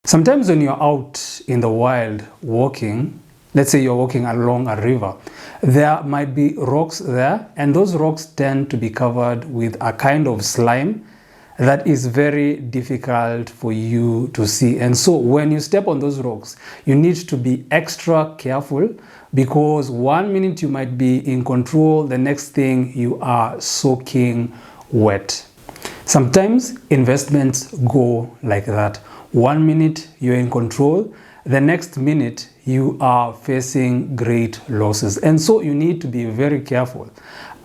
Sometimes when you're out in the wild walking, let's say you're walking along a river, there might be rocks there, and those rocks tend to be covered with a kind of slime that is very difficult for you to see. And so when you step on those rocks, you need to be extra careful, because 1 minute you might be in control, the next thing you are soaking wet. Sometimes investments go like that. 1 minute you're in control, the next minute you are facing great losses. And so you need to be very careful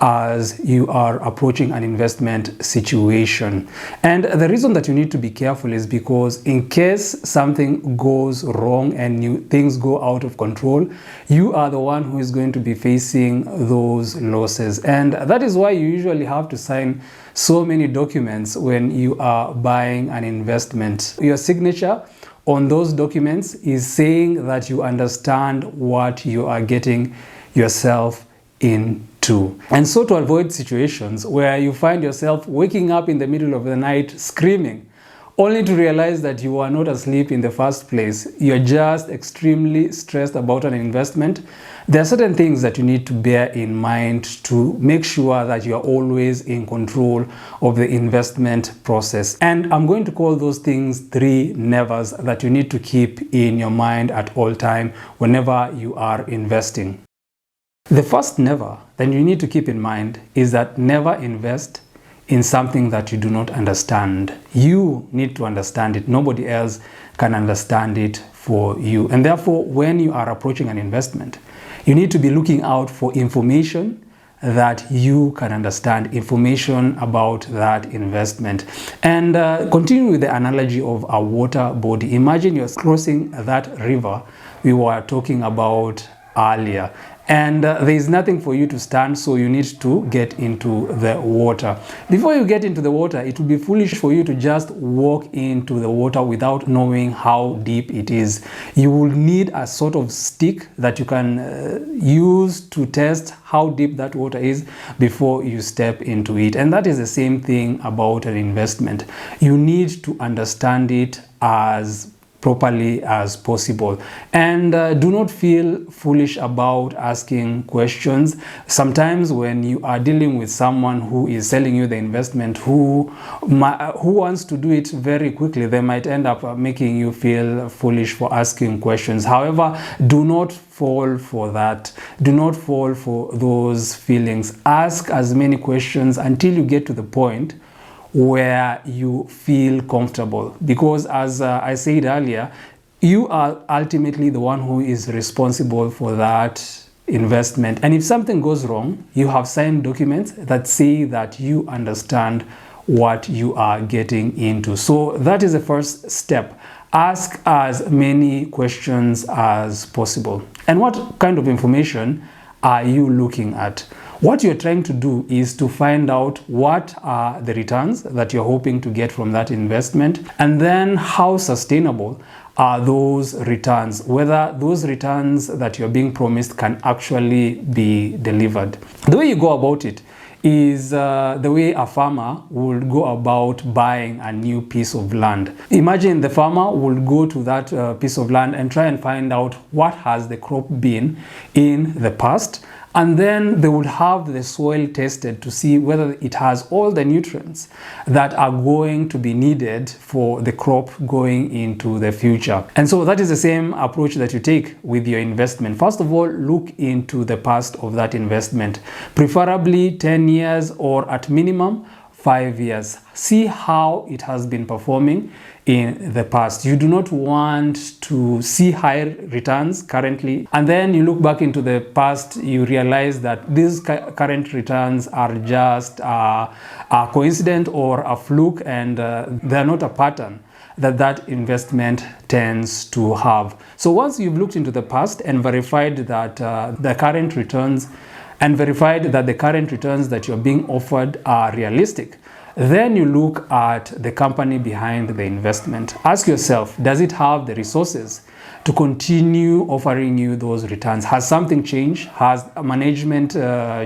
as you are approaching an investment situation. And the reason that you need to be careful is because in case something goes wrong and things go out of control, you are the one who is going to be facing those losses. And that is why you usually have to sign so many documents when you are buying an investment. Your signature on those documents is saying that you understand what you are getting yourself into. And so to avoid situations where you find yourself waking up in the middle of the night screaming, only to realize that you are not asleep in the first place, you're just extremely stressed about an investment, there are certain things that you need to bear in mind to make sure that you are always in control of the investment process. And I'm going to call those things 3 nevers that you need to keep in your mind at all time whenever you are investing. The first never that you need to keep in mind is that never invest in something that you do not understand. You need to understand it. Nobody else can understand it for you. And therefore, when you are approaching an investment, you need to be looking out for information that you can understand, information about that investment. And continue with the analogy of a water body. Imagine you're crossing that river we were talking about earlier. And there is nothing for you to stand, so you need to get into the water. Before you get into the water, it would be foolish for you to just walk into the water without knowing how deep it is. You will need a sort of stick that you can use to test how deep that water is before you step into it. And that is the same thing about an investment. You need to understand it as properly as possible, and do not feel foolish about asking questions. Sometimes when you are dealing with someone who is selling you the investment, who wants to do it very quickly, they might end up making you feel foolish for asking questions. However, do not fall for that. Do not fall for those feelings. Ask as many questions until you get to the point where you feel comfortable, because as I said earlier, you are ultimately the one who is responsible for that investment. And if something goes wrong, you have signed documents that say that you understand what you are getting into. So that is the first step. Ask as many questions as possible. And what kind of information are you looking at? What you're trying to do is to find out what are the returns that you're hoping to get from that investment, and then how sustainable are those returns, whether those returns that you're being promised can actually be delivered. The way you go about it is the way a farmer would go about buying a new piece of land. Imagine the farmer will go to that piece of land and try and find out what has the crop been in the past, and then they would have the soil tested to see whether it has all the nutrients that are going to be needed for the crop going into the future. And so that is the same approach that you take with your investment. First of all, look into the past of that investment, preferably 10 years or at minimum 5 years. See how it has been performing in the past. You do not want to see high returns currently, and then you look back into the past, you realize that these current returns are just a coincidence or a fluke, and they're not a pattern that investment tends to have. So once you've looked into the past and verified that the current returns that you're being offered are realistic, then you look at the company behind the investment. Ask yourself, does it have the resources to continue offering you those returns? Has something changed? Has management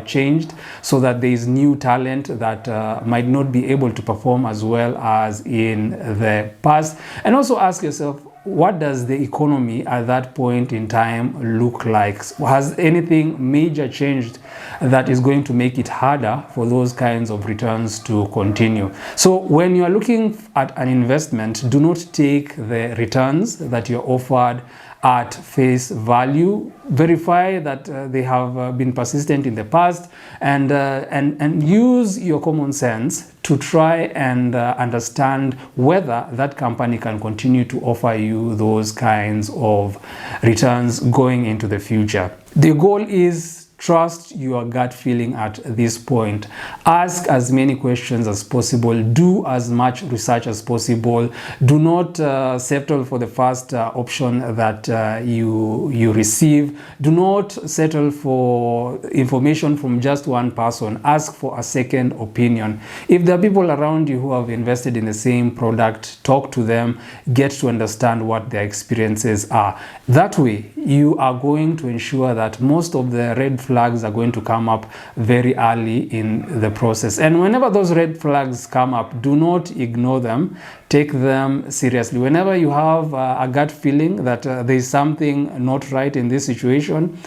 changed so that there is new talent that might not be able to perform as well as in the past? And also ask yourself, what does the economy at that point in time look like? Has anything major changed that is going to make it harder for those kinds of returns to continue? So when you are looking at an investment, do not take the returns that you're offered at face value. Verify that they have been persistent in the past, and use your common sense to try and understand whether that company can continue to offer you those kinds of returns going into the future. The goal is trust your gut feeling at this point. Ask as many questions as possible. Do as much research as possible. Do not settle for the first option that you receive. Do not settle for information from just one person. Ask for a second opinion. If there are people around you who have invested in the same product, talk to them, get to understand what their experiences are. That way, you are going to ensure that most of the red flags are going to come up very early in the process. And whenever those red flags come up, do not ignore them. Take them seriously. Whenever you have a gut feeling that there is something not right in this situation,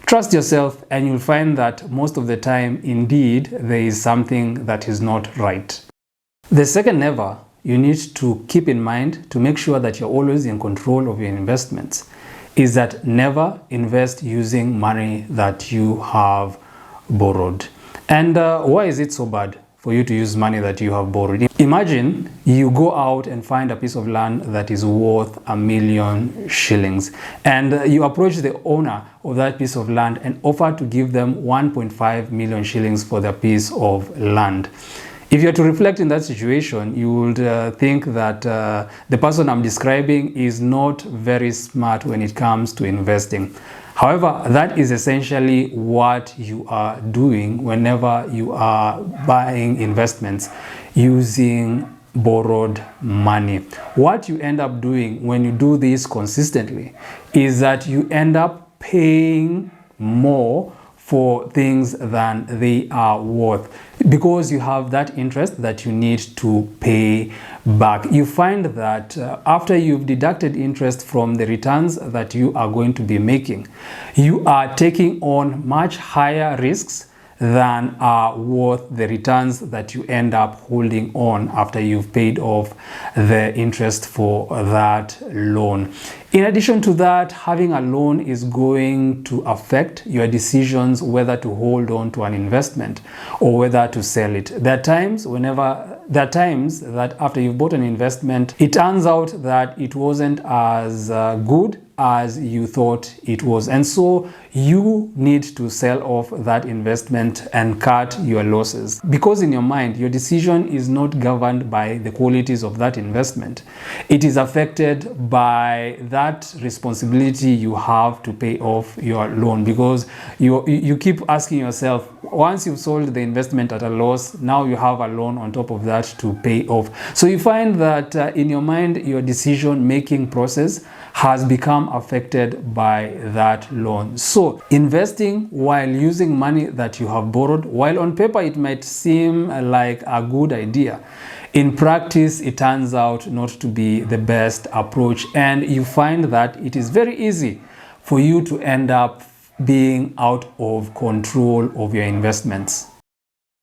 trust yourself, and you'll find that most of the time, indeed, there is something that is not right. The second never you need to keep in mind to make sure that you're always in control of your investments is that never invest using money that you have borrowed. And why is it so bad for you to use money that you have borrowed? Imagine you go out and find a piece of land that is worth 1 million shillings, and you approach the owner of that piece of land and offer to give them 1.5 million shillings for the piece of land. If you are to reflect in that situation, you would think that the person I'm describing is not very smart when it comes to investing. However, that is essentially what you are doing whenever you are buying investments using borrowed money. What you end up doing when you do this consistently is that you end up paying more for things than they are worth, because you have that interest that you need to pay back. You find that after you've deducted interest from the returns that you are going to be making, you are taking on much higher risks than are worth the returns that you end up holding on after you've paid off the interest for that loan. In addition to that, having a loan is going to affect your decisions whether to hold on to an investment or whether to sell it. There are times that after you've bought an investment, it turns out that it wasn't as good as you thought it was, and so you need to sell off that investment and cut your losses, because in your mind your decision is not governed by the qualities of that investment. It is affected by that responsibility you have to pay off your loan, because you keep asking yourself, once you've sold the investment at a loss, now you have a loan on top of that to pay off. So you find that in your mind your decision making process has become affected by that loan. So investing while using money that you have borrowed, while on paper it might seem like a good idea, in practice it turns out not to be the best approach, and you find that it is very easy for you to end up being out of control of your investments.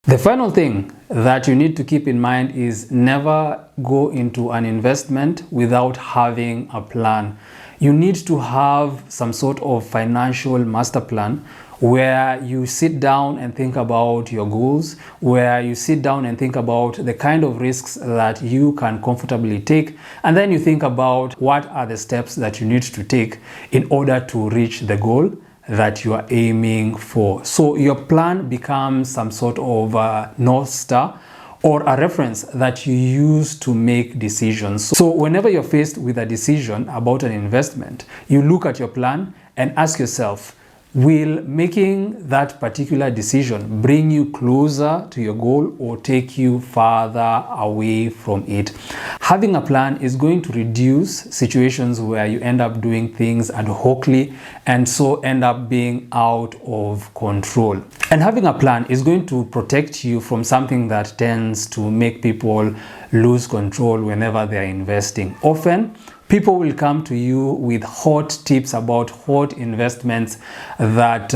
The final thing that you need to keep in mind is never go into an investment without having a plan. You need to have some sort of financial master plan where you sit down and think about your goals, where you sit down and think about the kind of risks that you can comfortably take, and then you think about what are the steps that you need to take in order to reach the goal that you are aiming for. So your plan becomes some sort of North Star or a reference that you use to make decisions. So whenever you're faced with a decision about an investment, you look at your plan and ask yourself, will making that particular decision bring you closer to your goal or take you farther away from it? Having a plan is going to reduce situations where you end up doing things ad hocly and so end up being out of control. And having a plan is going to protect you from something that tends to make people lose control whenever they are investing. Often, People will come to you with hot tips about hot investments that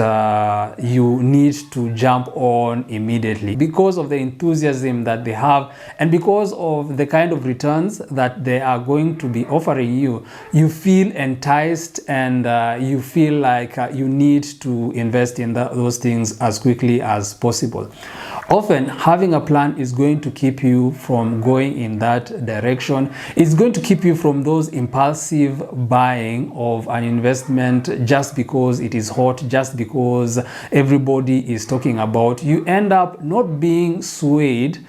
you need to jump on immediately because of the enthusiasm that they have and because of the kind of returns that they are going to be offering you. You feel enticed and you feel like you need to invest in those things as quickly as possible. Often, having a plan is going to keep you from going in that direction. It's going to keep you from those impulsive buying of an investment just because it is hot, just because everybody is talking about. You end up not being swayed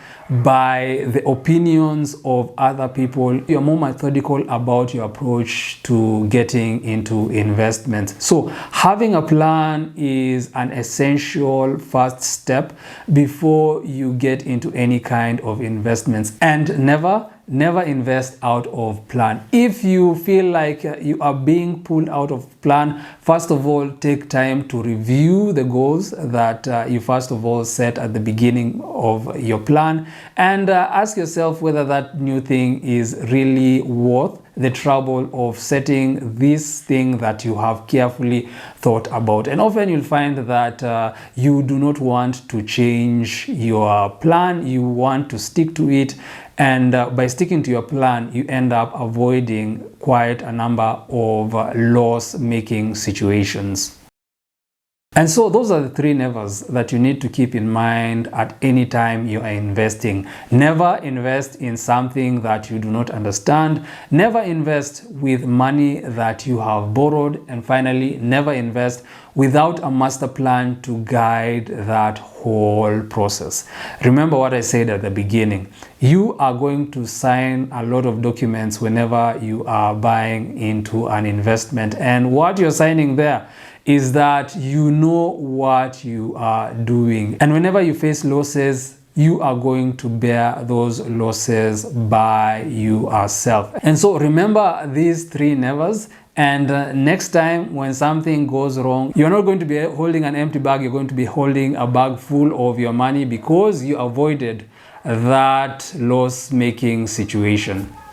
by the opinions of other people. You're more methodical about your approach to getting into investments. So having a plan is an essential first step before you get into any kind of investments. And never invest out of plan. If you feel like you are being pulled out of plan, first of all, take time to review the goals that you first of all set at the beginning of your plan, and ask yourself whether that new thing is really worth the trouble of setting this thing that you have carefully thought about. And often you'll find that you do not want to change your plan, you want to stick to it. And by sticking to your plan, you end up avoiding quite a number of loss-making situations. And so those are the three nevers that you need to keep in mind at any time you are investing. Never invest in something that you do not understand. Never invest with money that you have borrowed. And finally, never invest without a master plan to guide that whole process. Remember what I said at the beginning. You are going to sign a lot of documents whenever you are buying into an investment. And what you're signing there is that you know what you are doing. And whenever you face losses, you are going to bear those losses by yourself. And so remember these three nevers. And next time when something goes wrong, you're not going to be holding an empty bag, you're going to be holding a bag full of your money because you avoided that loss-making situation.